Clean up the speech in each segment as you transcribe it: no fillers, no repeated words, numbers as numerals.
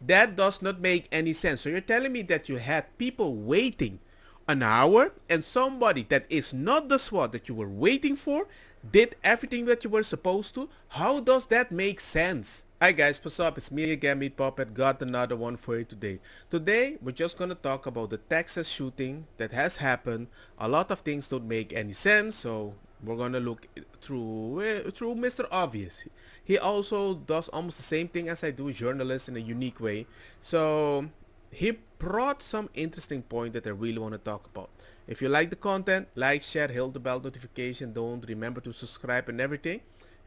That does not make any sense. So you're telling me that you had people waiting an hour and somebody that is not the SWAT that you were waiting for did everything that you were supposed to? How does that make sense? Hi guys, what's up? It's me again, Meat Puppet. Got another one for you today. Today, we're just gonna talk about the Texas shooting that has happened. A lot of things don't make any sense, so we're gonna look through Mr. Obvious. He also does almost the same thing as I do, journalist in a unique way. So he brought some interesting point that I really want to talk about. If you like the content, like, share, hit the bell notification. Don't remember to subscribe and everything.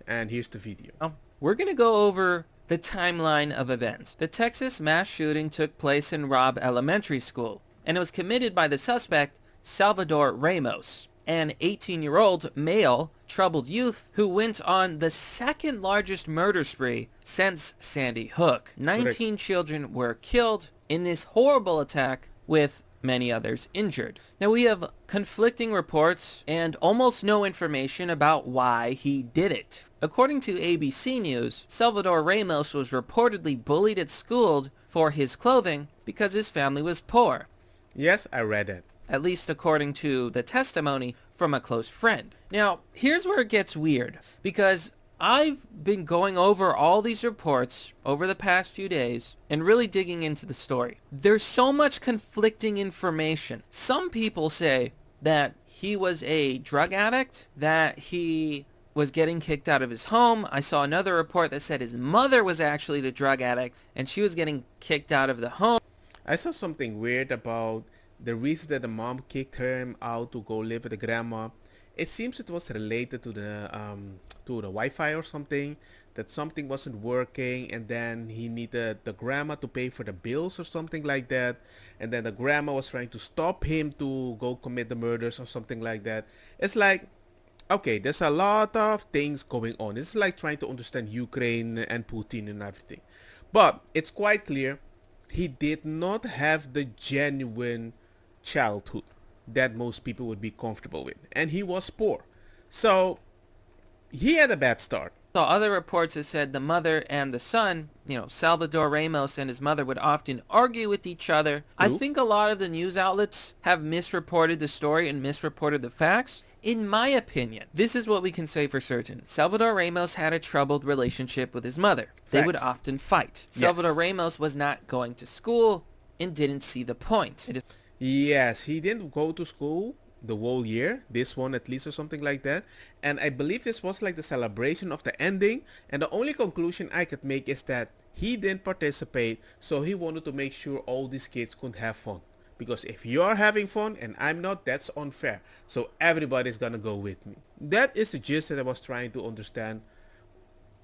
And here's the video. We're going to go over the timeline of events. The Texas mass shooting took place in Robb Elementary School, and it was committed by the suspect, Salvador Ramos, an 18-year-old male troubled youth who went on the second largest murder spree since Sandy Hook. 19 children were killed in this horrible attack, with many others injured. Now, we have conflicting reports and almost no information about why he did it. According to ABC News, Salvador Ramos was reportedly bullied at school for his clothing because his family was poor. Yes, I read it. At least according to the testimony from a close friend. Now, here's where it gets weird, because I've been going over all these reports over the past few days and really digging into the story. There's so much conflicting information. Some people say that he was a drug addict, that he was getting kicked out of his home. I saw another report that said his mother was actually the drug addict and she was getting kicked out of the home. I saw something weird about the reason that the mom kicked him out to go live with the grandma. It seems it was related to the Wi-Fi or something, that something wasn't working and then he needed the grandma to pay for the bills or something like that, and then the grandma was trying to stop him to go commit the murders or something like that. It's like, okay, there's a lot of things going on. It's like trying to understand Ukraine and Putin and everything. But it's quite clear he did not have the genuine childhood that most people would be comfortable with. And he was poor. So he had a bad start. So other reports have said the mother and the son, Salvador Ramos and his mother would often argue with each other. I think a lot of the news outlets have misreported the story and misreported the facts. In my opinion, this is what we can say for certain. Salvador Ramos had a troubled relationship with his mother. They would often fight. Yes. Salvador Ramos was not going to school and didn't see the point. Yes, he didn't go to school the whole year, this one at least or something like that. And I believe this was like the celebration of the ending. And the only conclusion I could make is that he didn't participate, so he wanted to make sure all these kids could have fun. Because if you're having fun and I'm not, that's unfair. So everybody's gonna go with me. That is the gist that I was trying to understand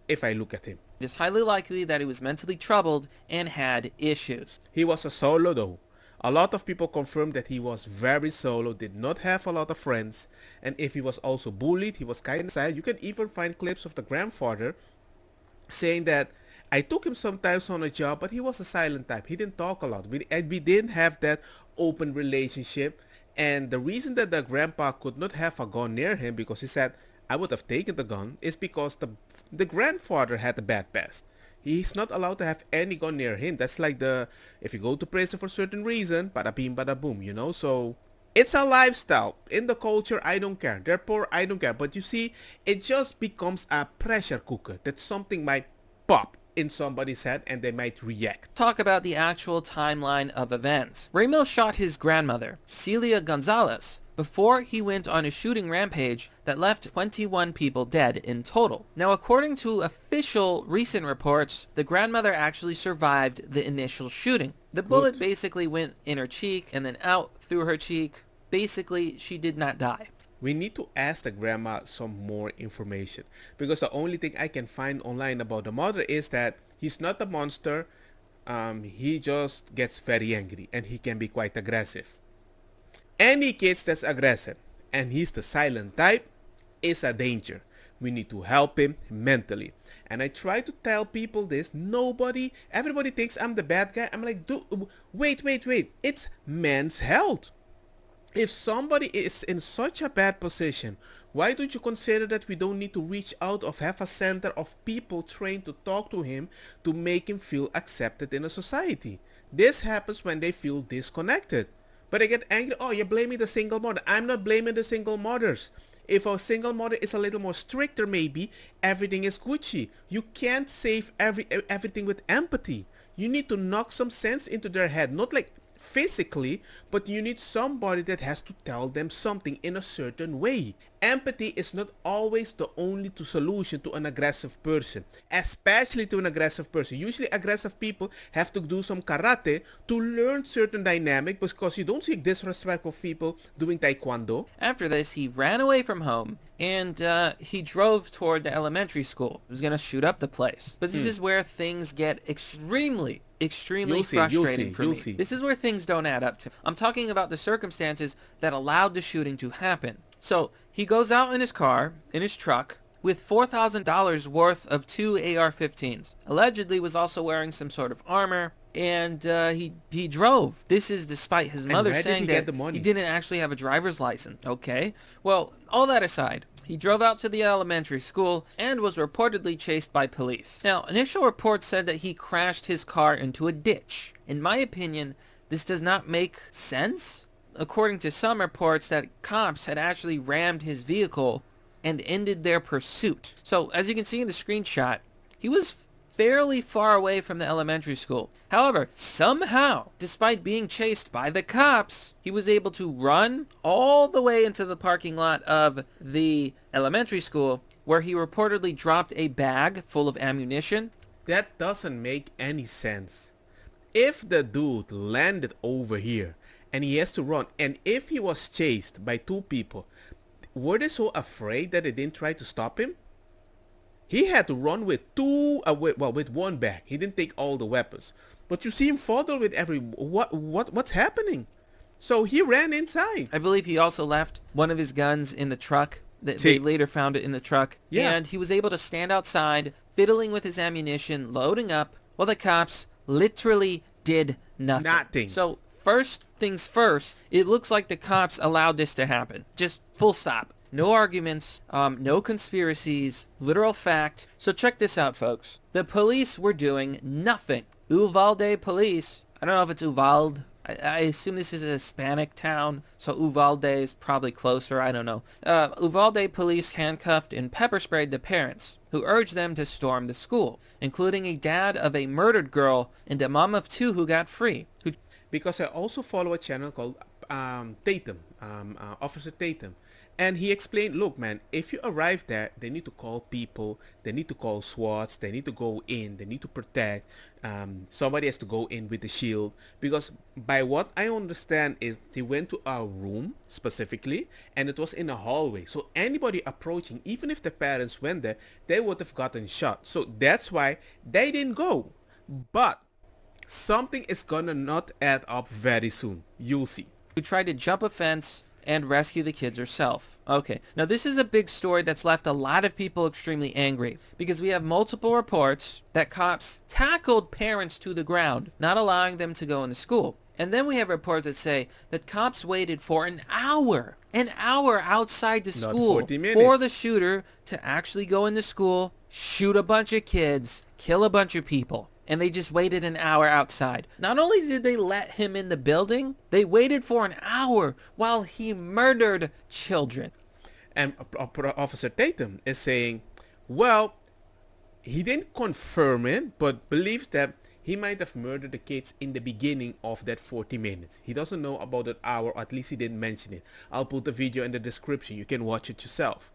if I look at him. It is highly likely that he was mentally troubled and had issues. He was a solo though. A lot of people confirmed that he was very solo, did not have a lot of friends, and if he was also bullied, he was kind of sad. You can even find clips of the grandfather saying that I took him sometimes on a job, but he was a silent type. He didn't talk a lot. We didn't have that open relationship. And the reason that the grandpa could not have a gun near him, because he said, I would have taken the gun, is because the grandfather had a bad past. He's not allowed to have any gun near him. That's like if you go to prison for a certain reason, bada bing, bada boom, So it's a lifestyle. In the culture, I don't care. They're poor, I don't care. But you see, it just becomes a pressure cooker that something might pop in somebody's head and they might react. Talk about the actual timeline of events. Ramos shot his grandmother, Celia Gonzalez, before he went on a shooting rampage that left 21 people dead in total. Now, according to official recent reports, the grandmother actually survived the initial shooting. The bullet basically went in her cheek and then out through her cheek. Basically, she did not die. We need to ask the grandma some more information, because the only thing I can find online about the mother is that he's not a monster. He just gets very angry and he can be quite aggressive. Any kids that's aggressive and he's the silent type is a danger. We need to help him mentally. And I try to tell people this. Everybody thinks I'm the bad guy. I'm like, wait. It's men's health. If somebody is in such a bad position, why don't you consider that we don't need to reach out or have a center of people trained to talk to him to make him feel accepted in a society? This happens when they feel disconnected. But they get angry, oh, you're blaming the single mother. I'm not blaming the single mothers. If a single mother is a little more stricter, maybe everything is Gucci. You can't save everything with empathy. You need to knock some sense into their head, not like physically, but you need somebody that has to tell them something in a certain way. Empathy is not always the only solution to an aggressive person, especially to an aggressive person. Usually aggressive people have to do some karate to learn certain dynamic, because you don't see disrespectful people doing taekwondo. After this, he ran away from home and he drove toward the elementary school. He was going to shoot up the place. But this is where things get extremely frustrating for me. This is where things don't add up to. I'm talking about the circumstances that allowed the shooting to happen. So he goes out in his car, in his truck, with $4,000 worth of 2 AR-15s. Allegedly was also wearing some sort of armor, and he drove. This is despite his mother saying that he didn't actually have a driver's license. Okay, well, all that aside, he drove out to the elementary school and was reportedly chased by police. Now, initial reports said that he crashed his car into a ditch. In my opinion, this does not make sense. According to some reports, that cops had actually rammed his vehicle and ended their pursuit. So, as you can see in the screenshot, he was fairly far away from the elementary school. However, somehow, despite being chased by the cops, he was able to run all the way into the parking lot of the elementary school, where he reportedly dropped a bag full of ammunition. That doesn't make any sense. If the dude landed over here and he has to run, and if he was chased by 2 people, were they so afraid that they didn't try to stop him? He had to run with with 1 bag. He didn't take all the weapons. But you see him fodder with what's happening? So he ran inside. I believe he also left one of his guns in the truck. They later found it in the truck. Yeah. And he was able to stand outside, fiddling with his ammunition, loading up, while the cops literally did nothing. So first things first, it looks like the cops allowed this to happen. Just full stop. No arguments, no conspiracies, literal fact. So check this out, folks. The police were doing nothing. Uvalde police, I don't know if it's Uvalde. I assume this is a Hispanic town, so Uvalde is probably closer, I don't know. Uvalde police handcuffed and pepper sprayed the parents, who urged them to storm the school, including a dad of a murdered girl and a mom of 2 who got free. Because I also follow a channel called Tatum, Officer Tatum. And he explained, look, man, if you arrive there, they need to call people, they need to call SWATs, they need to go in, they need to protect. Somebody has to go in with the shield. Because by what I understand is he went to a room specifically, and it was in a hallway. So anybody approaching, even if the parents went there, they would have gotten shot. So that's why they didn't go. But something is gonna not add up very soon. You'll see. Who tried to jump a fence and rescue the kids herself. Okay, now this is a big story that's left a lot of people extremely angry, because we have multiple reports that cops tackled parents to the ground, not allowing them to go into school. And then we have reports that say that cops waited for an hour outside the school for the shooter to actually go into school, shoot a bunch of kids, kill a bunch of people. And they just waited an hour outside. Not only did they let him in the building, they waited for an hour while he murdered children. And Officer Tatum is saying, well, he didn't confirm it, but believes that he might have murdered the kids in the beginning of that 40 minutes. He doesn't know about that hour, or at least he didn't mention it. I'll put the video in the description. You can watch it yourself.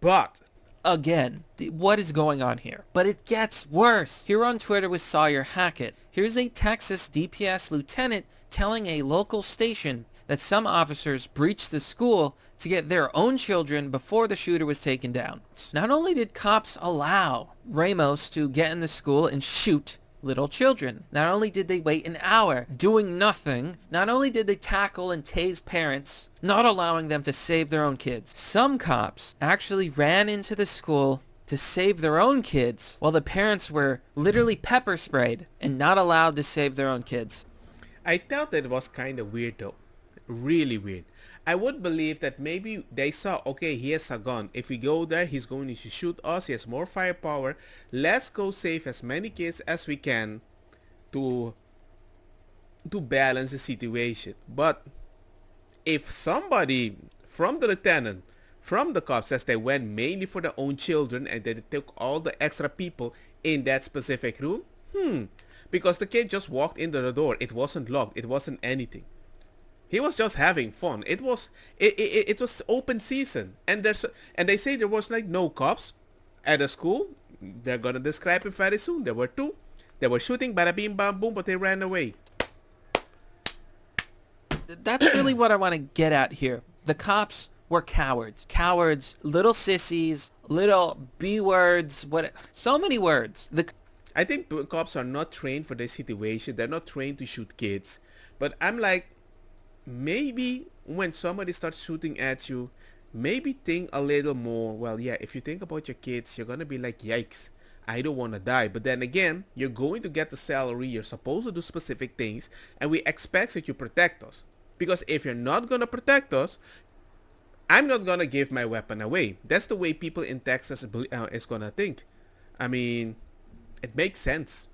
But again, what is going on here? But it gets worse. Here on Twitter with Sawyer Hackett, here's a Texas DPS lieutenant telling a local station that some officers breached the school to get their own children before the shooter was taken down. Not only did cops allow Ramos to get in the school and shoot little children, not only did they wait an hour doing nothing, not only did they tackle and tase parents, not allowing them to save their own kids, some cops actually ran into the school to save their own kids while the parents were literally pepper sprayed and not allowed to save their own kids. I thought that was kind of weird though. really weird. I would believe that maybe they saw, okay, he has a gun. If we go there, he's going to shoot us. He has more firepower. Let's go save as many kids as we can to balance the situation. But if somebody from the lieutenant, from the cops, says they went mainly for their own children and that they took all the extra people in that specific room, because the kid just walked into the door. It wasn't locked. It wasn't anything. He was just having fun. It was open season, and they say there was like no cops at the school. They're gonna describe it very soon. There were two. They were shooting, bada bing bam boom, but they ran away. That's really what I want to get at here. The cops were cowards. Cowards, little sissies, little B words, so many words. I think cops are not trained for this situation. They're not trained to shoot kids. But I'm like, maybe when somebody starts shooting at you, maybe think a little more. Well, yeah, if you think about your kids, you're going to be like, yikes, I don't want to die. But then again, you're going to get the salary. You're supposed to do specific things. And we expect that you protect us. Because if you're not going to protect us, I'm not going to give my weapon away. That's the way people in Texas is going to think. I mean, it makes sense.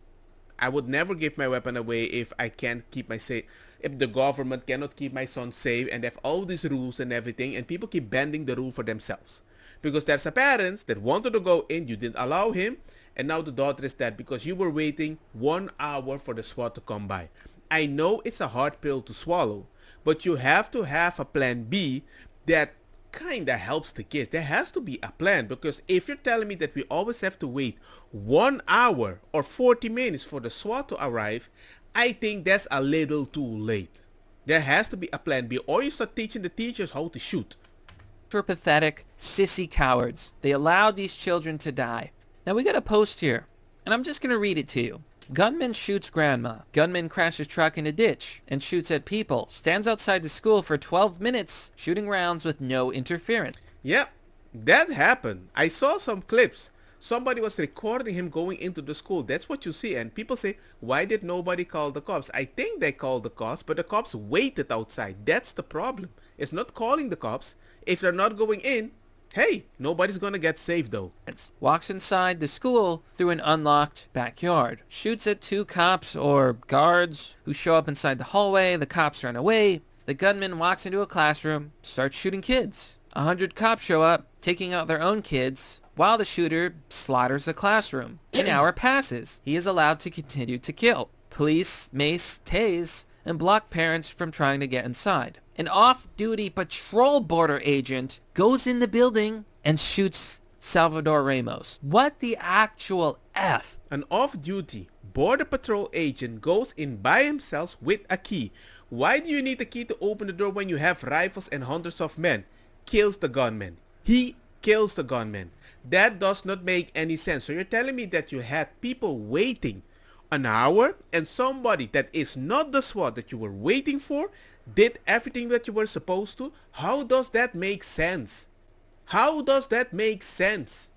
I would never give my weapon away if I can't keep my safe. If the government cannot keep my son safe and have all these rules and everything, and people keep bending the rule for themselves. Because there's a parents that wanted to go in, you didn't allow him, and now the daughter is dead because you were waiting 1 hour for the SWAT to come by. I know it's a hard pill to swallow, but you have to have a plan B that kind of helps the kids. There has to be a plan, because if you're telling me that we always have to wait 1 hour or 40 minutes for the SWAT to arrive, I think that's a little too late. There has to be a plan B, or you start teaching the teachers how to shoot. Were pathetic, sissy cowards. They allowed these children to die. Now we got a post here, and I'm just going to read it to you. Gunman shoots grandma. Gunman crashes truck in a ditch and shoots at people. Stands outside the school for 12 minutes, shooting rounds with no interference. Yep, that happened. I saw some clips. Somebody was recording him going into the school. That's what you see. And people say, why did nobody call the cops? I think they called the cops, but the cops waited outside. That's the problem. It's not calling the cops. If they're not going in, hey, nobody's gonna get saved though. Walks inside the school through an unlocked backyard. Shoots at 2 cops or guards who show up inside the hallway. The cops run away. The gunman walks into a classroom, starts shooting kids. 100 cops show up, taking out their own kids, while the shooter slaughters the classroom. An hour passes. He is allowed to continue to kill. Police mace, tase, and block parents from trying to get inside. An off-duty patrol border agent goes in the building and shoots Salvador Ramos. What the actual F? An off-duty border patrol agent goes in by himself with a key. Why do you need a key to open the door when you have rifles and hundreds of men? Kills the gunman. He kills the gunman. That does not make any sense. So you're telling me that you had people waiting an hour and somebody that is not the SWAT that you were waiting for did everything that you were supposed to? How does that make sense? How does that make sense?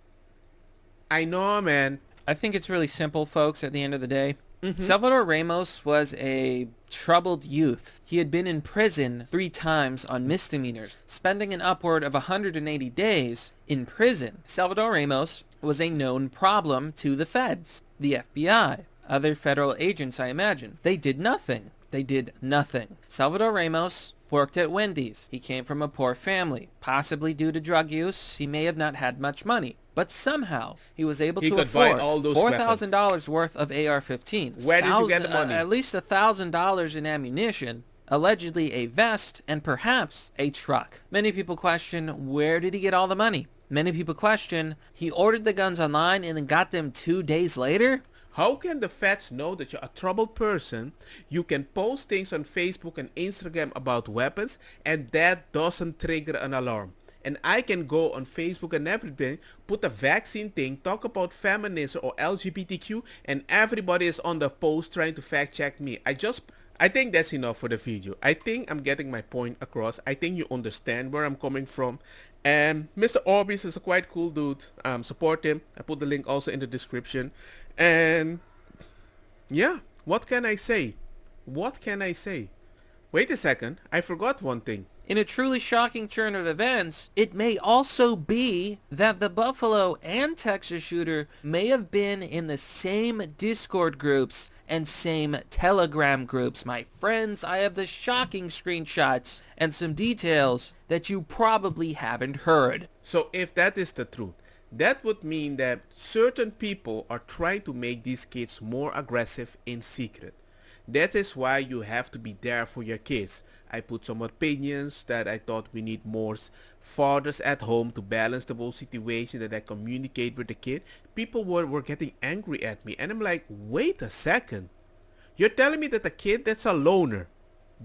I know, man. I think it's really simple, folks, at the end of the day. Salvador Ramos was a troubled youth. He had been in prison 3 times on misdemeanors, spending an upward of 180 days in prison. Salvador Ramos was a known problem to the feds, the FBI, other federal agents, I imagine. They did nothing. They did nothing. Salvador Ramos worked at Wendy's. He came from a poor family. Possibly due to drug use, he may have not had much money. But somehow, he was able to afford $4,000 worth of AR-15s. Where did you get the money? At least $1,000 in ammunition, allegedly a vest, and perhaps a truck. Many people question, where did he get all the money? Many people question, he ordered the guns online and then got them 2 days later? How can the feds know that you're a troubled person? You can post things on Facebook and Instagram about weapons, and that doesn't trigger an alarm. And I can go on Facebook and everything, put a vaccine thing, talk about feminism or LGBTQ, and everybody is on the post trying to fact check me. I think that's enough for the video. I think I'm getting my point across. I think you understand where I'm coming from. And Mr. Orbis is a quite cool dude. Support him. I put the link also in the description. And yeah, what can I say? What can I say? Wait a second, I forgot one thing. In a truly shocking turn of events, it may also be that the Buffalo and Texas shooter may have been in the same Discord groups and same Telegram groups. My friends, I have the shocking screenshots and some details that you probably haven't heard. So if that is the truth, that would mean that certain people are trying to make these kids more aggressive in secret. That is why you have to be there for your kids. I put some opinions that I thought we need more fathers at home to balance the whole situation, that I communicate with the kid. People were getting angry at me, and I'm like, wait a second. You're telling me that a kid that's a loner,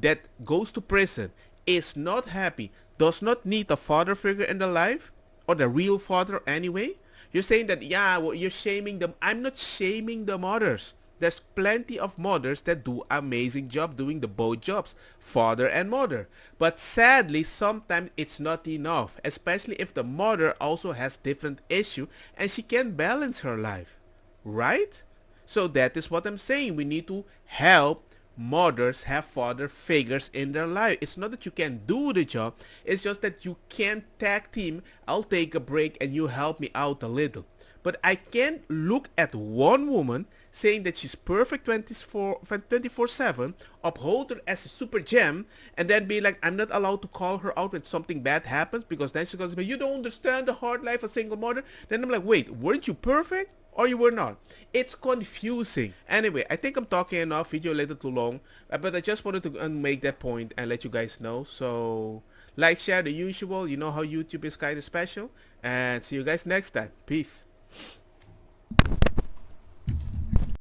that goes to prison, is not happy, does not need a father figure in their life, or the real father anyway? You're saying that, yeah, well, you're shaming them. I'm not shaming the mothers. There's plenty of mothers that do amazing job doing the both jobs, father and mother. But sadly, sometimes it's not enough, especially if the mother also has different issue and she can balance her life, right? So that is what I'm saying. We need to help mothers have father figures in their life. It's not that you can do the job. It's just that you can tag team. I'll take a break and you help me out a little. But I can't look at one woman saying that she's perfect 24/7, uphold her as a super gem, and then be like, I'm not allowed to call her out when something bad happens, because then she's going to say, you don't understand the hard life of a single mother. Then I'm like, wait, weren't you perfect? Or you were not? It's confusing. Anyway, I think I'm talking enough. Video a little too long. But I just wanted to make that point and let you guys know. So, like, share the usual. You know how YouTube is kind of special. And see you guys next time. Peace.